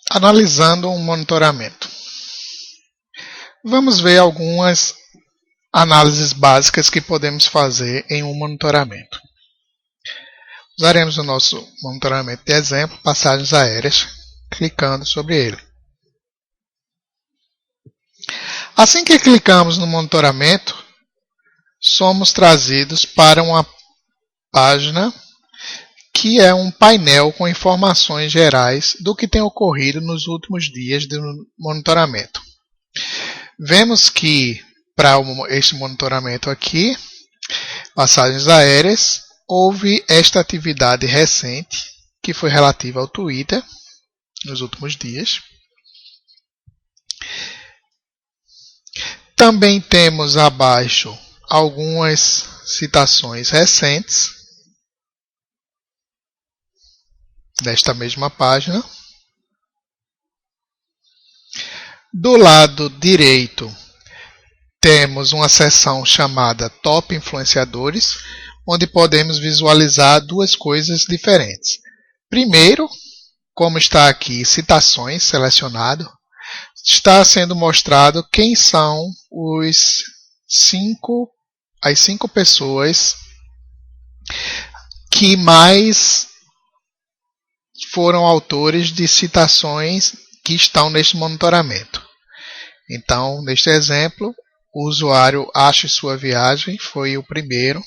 Analisando um monitoramento. Vamos ver algumas análises básicas que podemos fazer em um monitoramento. Usaremos o nosso monitoramento de exemplo, passagens aéreas, clicando sobre ele. Assim que clicamos no monitoramento, somos trazidos para uma página que é um painel com informações gerais do que tem ocorrido nos últimos dias do monitoramento. Vemos que para este monitoramento aqui, passagens aéreas, houve esta atividade recente que foi relativa ao Twitter nos últimos dias. Também temos abaixo algumas citações recentes desta mesma página. Do lado direito, temos uma seção chamada Top Influenciadores, onde podemos visualizar duas coisas diferentes. Primeiro, como está aqui citações selecionado, está sendo mostrado quem são as cinco pessoas que mais foram autores de citações que estão neste monitoramento. Então, neste exemplo, o usuário Ache Sua Viagem foi o primeiro,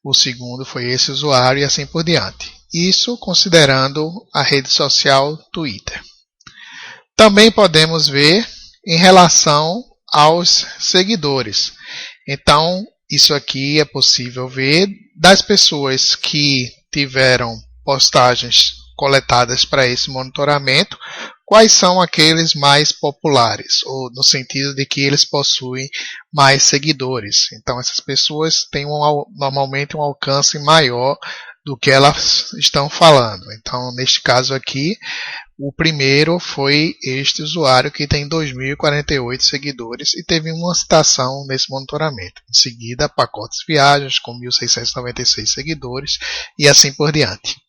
o segundo foi esse usuário e assim por diante. Isso considerando a rede social Twitter. Também podemos ver em relação aos seguidores. Então, isso aqui é possível ver das pessoas que tiveram postagens coletadas para esse monitoramento, quais são aqueles mais populares, ou no sentido de que eles possuem mais seguidores. Então, essas pessoas têm normalmente um alcance maior do que elas estão falando. Então, neste caso aqui, o primeiro foi este usuário que tem 2.048 seguidores e teve uma citação nesse monitoramento. Em seguida, Pacotes Viagens com 1.696 seguidores e assim por diante.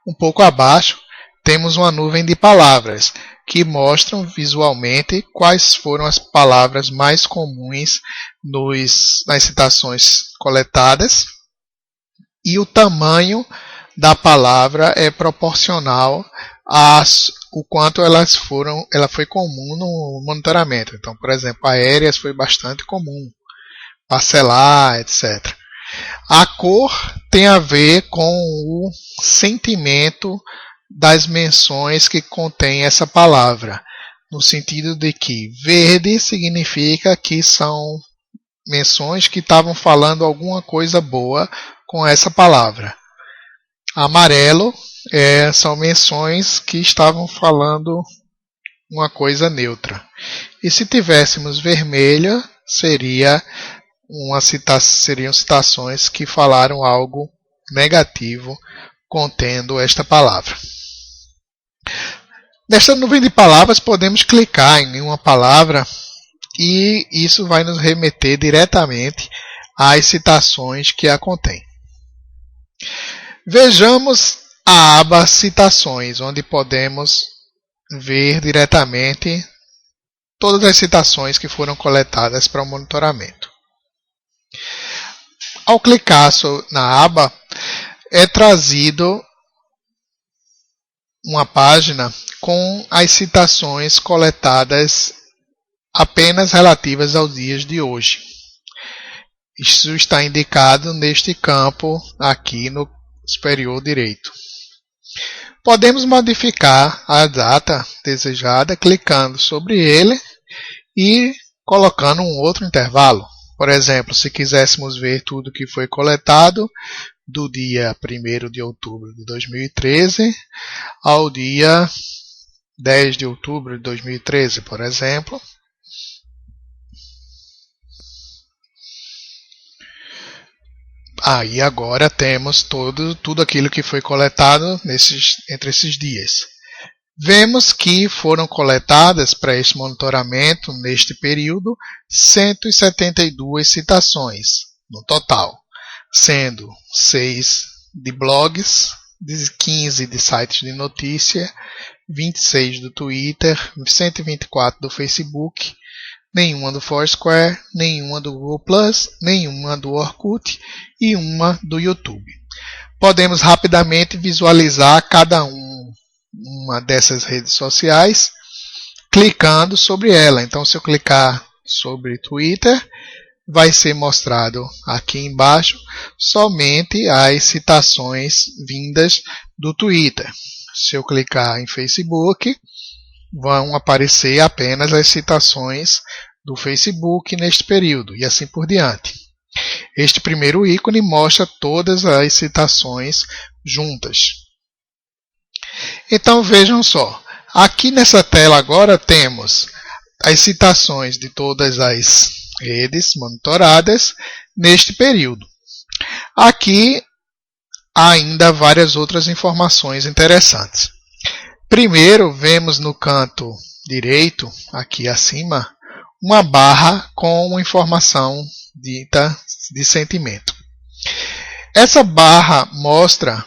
Um pouco abaixo, temos uma nuvem de palavras que mostram visualmente quais foram as palavras mais comuns nas citações coletadas, e o tamanho da palavra é proporcional o quanto ela foi comum no monitoramento. Então, por exemplo, aéreas foi bastante comum, parcelar, etc. A cor tem a ver com o sentimento das menções que contém essa palavra, no sentido de que verde significa que são menções que estavam falando alguma coisa boa com essa palavra. Amarelo são menções que estavam falando uma coisa neutra. E se tivéssemos vermelha, seriam citações que falaram algo negativo contendo esta palavra. Nesta nuvem de palavras podemos clicar em uma palavra e isso vai nos remeter diretamente às citações que a contém. Vejamos a aba Citações, onde podemos ver diretamente todas as citações que foram coletadas para o monitoramento. Ao clicar na aba, é trazido uma página com as citações coletadas apenas relativas aos dias de hoje. Isso está indicado neste campo aqui no superior direito. Podemos modificar a data desejada clicando sobre ele e colocando um outro intervalo. Por exemplo, se quiséssemos ver tudo que foi coletado do dia 1º de outubro de 2013 ao dia 10 de outubro de 2013, por exemplo. Aí agora temos tudo aquilo que foi coletado entre esses dias. Vemos que foram coletadas para este monitoramento, neste período, 172 citações no total, sendo 6 de blogs 15 de sites de notícia, 26 do Twitter, 124 do Facebook, nenhuma do Foursquare, nenhuma do Google+, nenhuma do Orkut e uma do YouTube. Podemos rapidamente visualizar cada uma dessas redes sociais clicando sobre ela. Então, se eu clicar sobre Twitter, vai ser mostrado aqui embaixo somente as citações vindas do Twitter. Se eu clicar em Facebook, vão aparecer apenas as citações do Facebook neste período, e assim por diante. Este primeiro ícone mostra todas as citações juntas. Então vejam só, aqui nessa tela agora temos as citações de todas as redes monitoradas neste período. Aqui há ainda várias outras informações interessantes. Primeiro, vemos no canto direito, aqui acima, uma barra com uma informação dita de sentimento. Essa barra mostra,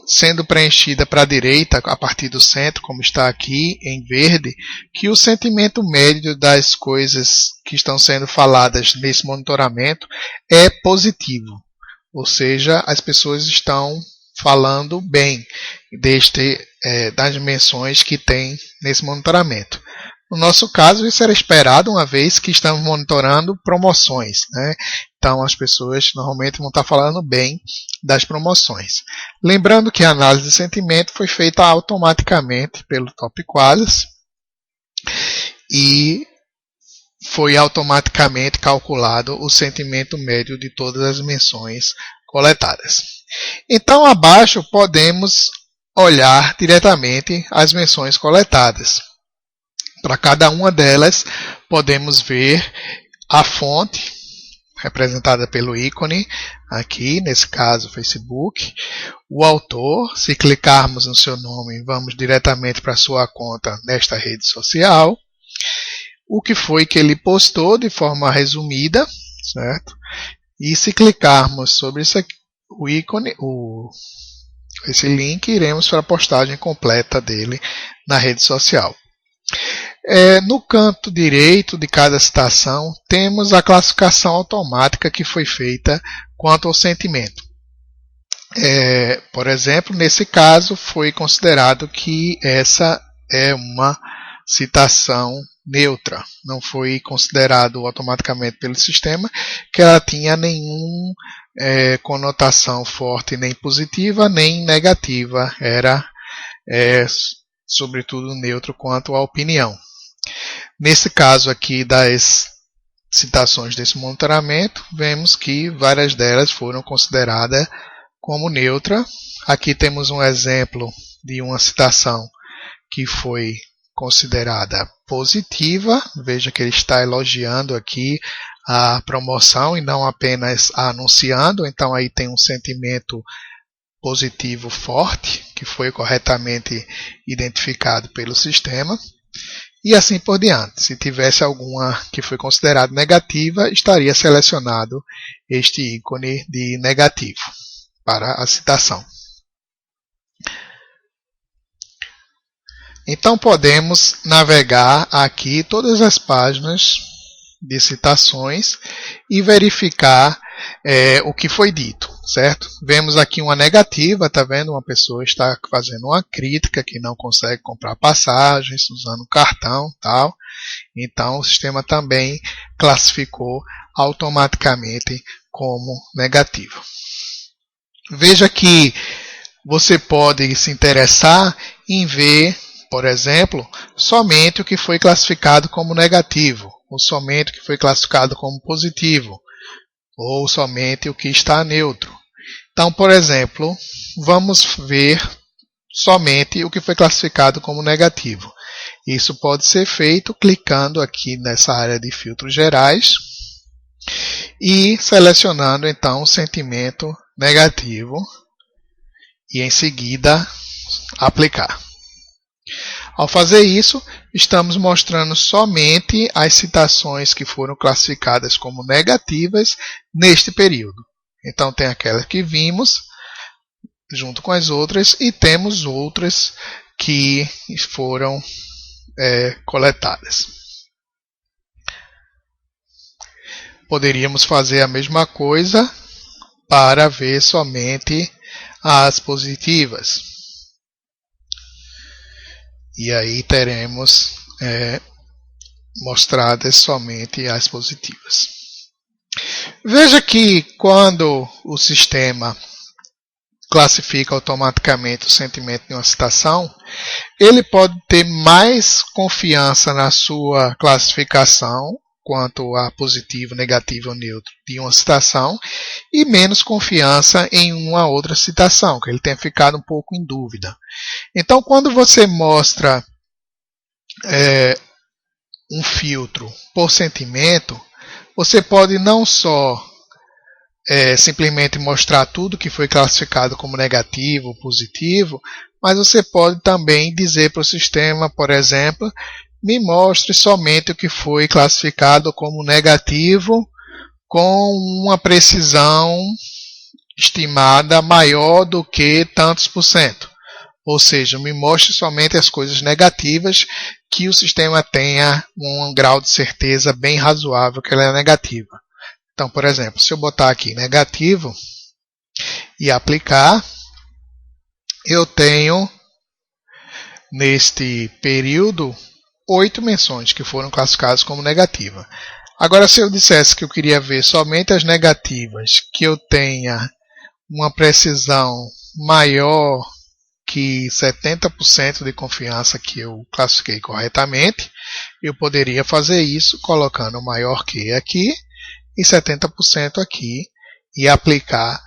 sendo preenchida para a direita, a partir do centro, como está aqui em verde, que o sentimento médio das coisas que estão sendo faladas nesse monitoramento é positivo. Ou seja, as pessoas estão falando bem das dimensões que tem nesse monitoramento. No nosso caso, isso era esperado, uma vez que estamos monitorando promoções, né? Então, as pessoas normalmente vão estar falando bem das promoções. Lembrando que a análise de sentimento foi feita automaticamente pelo TopQualis e foi automaticamente calculado o sentimento médio de todas as menções coletadas. Então, abaixo podemos olhar diretamente as menções coletadas. Para cada uma delas, podemos ver a fonte, representada pelo ícone, aqui, nesse caso, Facebook. O autor, se clicarmos no seu nome, vamos diretamente para a sua conta nesta rede social. O que foi que ele postou de forma resumida, certo? E se clicarmos sobre isso aqui, o ícone, esse link, iremos para a postagem completa dele na rede social. No canto direito de cada citação, temos a classificação automática que foi feita quanto ao sentimento. Por exemplo, nesse caso, foi considerado que essa é uma citação neutra. Não foi considerado automaticamente pelo sistema que ela tinha nenhuma conotação forte, nem positiva, nem negativa. Era, sobretudo, neutro quanto à opinião. Nesse caso aqui das citações desse monitoramento, vemos que várias delas foram consideradas como neutra. Aqui temos um exemplo de uma citação que foi considerada positiva. Veja que ele está elogiando aqui a promoção e não apenas anunciando. Então aí tem um sentimento positivo forte, que foi corretamente identificado pelo sistema. E assim por diante. Se tivesse alguma que foi considerada negativa, estaria selecionado este ícone de negativo para a citação. Então podemos navegar aqui todas as páginas de citações e verificar o que foi dito, certo? Vemos aqui uma negativa, tá vendo? Uma pessoa está fazendo uma crítica que não consegue comprar passagens usando cartão, tal. Então o sistema também classificou automaticamente como negativo. Veja que você pode se interessar em ver, por exemplo, somente o que foi classificado como negativo, ou somente o que foi classificado como positivo, ou somente o que está neutro. Então, por exemplo, vamos ver somente o que foi classificado como negativo. Isso pode ser feito clicando aqui nessa área de filtros gerais e selecionando então o sentimento negativo e em seguida aplicar. Ao fazer isso, estamos mostrando somente as citações que foram classificadas como negativas neste período. Então tem aquelas que vimos junto com as outras, e temos outras que foram coletadas. Poderíamos fazer a mesma coisa para ver somente as positivas. E aí teremos mostradas somente as positivas. Veja que quando o sistema classifica automaticamente o sentimento de uma citação, ele pode ter mais confiança na sua classificação quanto a positivo, negativo ou neutro de uma citação e menos confiança em uma outra citação, que ele tenha ficado um pouco em dúvida. Então, quando você mostra um filtro por sentimento, você pode não só simplesmente mostrar tudo que foi classificado como negativo ou positivo, mas você pode também dizer para o sistema, por exemplo, me mostre somente o que foi classificado como negativo com uma precisão estimada maior do que tantos por cento. Ou seja, me mostre somente as coisas negativas que o sistema tenha um grau de certeza bem razoável que ela é negativa. Então, por exemplo, se eu botar aqui negativo e aplicar, eu tenho neste período 8 menções que foram classificadas como negativa. Agora, se eu dissesse que eu queria ver somente as negativas que eu tenha uma precisão maior que 70% de confiança que eu classifiquei corretamente, eu poderia fazer isso colocando maior que aqui e 70% aqui e aplicar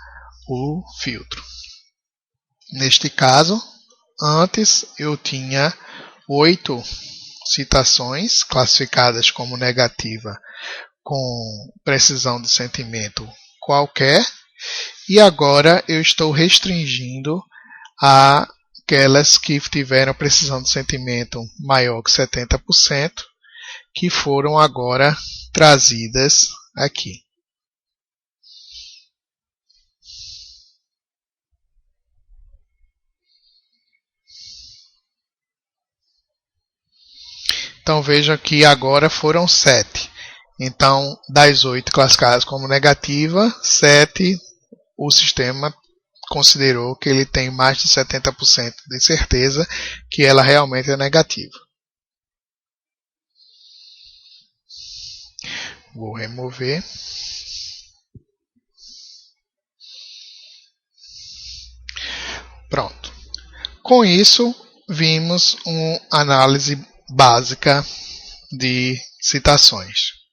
o filtro. Neste caso, antes eu tinha 8 citações classificadas como negativa com precisão de sentimento qualquer, e agora eu estou restringindo aquelas que tiveram precisão de sentimento maior que 70%, que foram agora trazidas aqui. Então veja que agora foram 7. Então, das 8 classificadas como negativa, 7 o sistema considerou que ele tem mais de 70% de certeza que ela realmente é negativa. Vou remover. Pronto. Com isso, vimos uma análise básica de citações.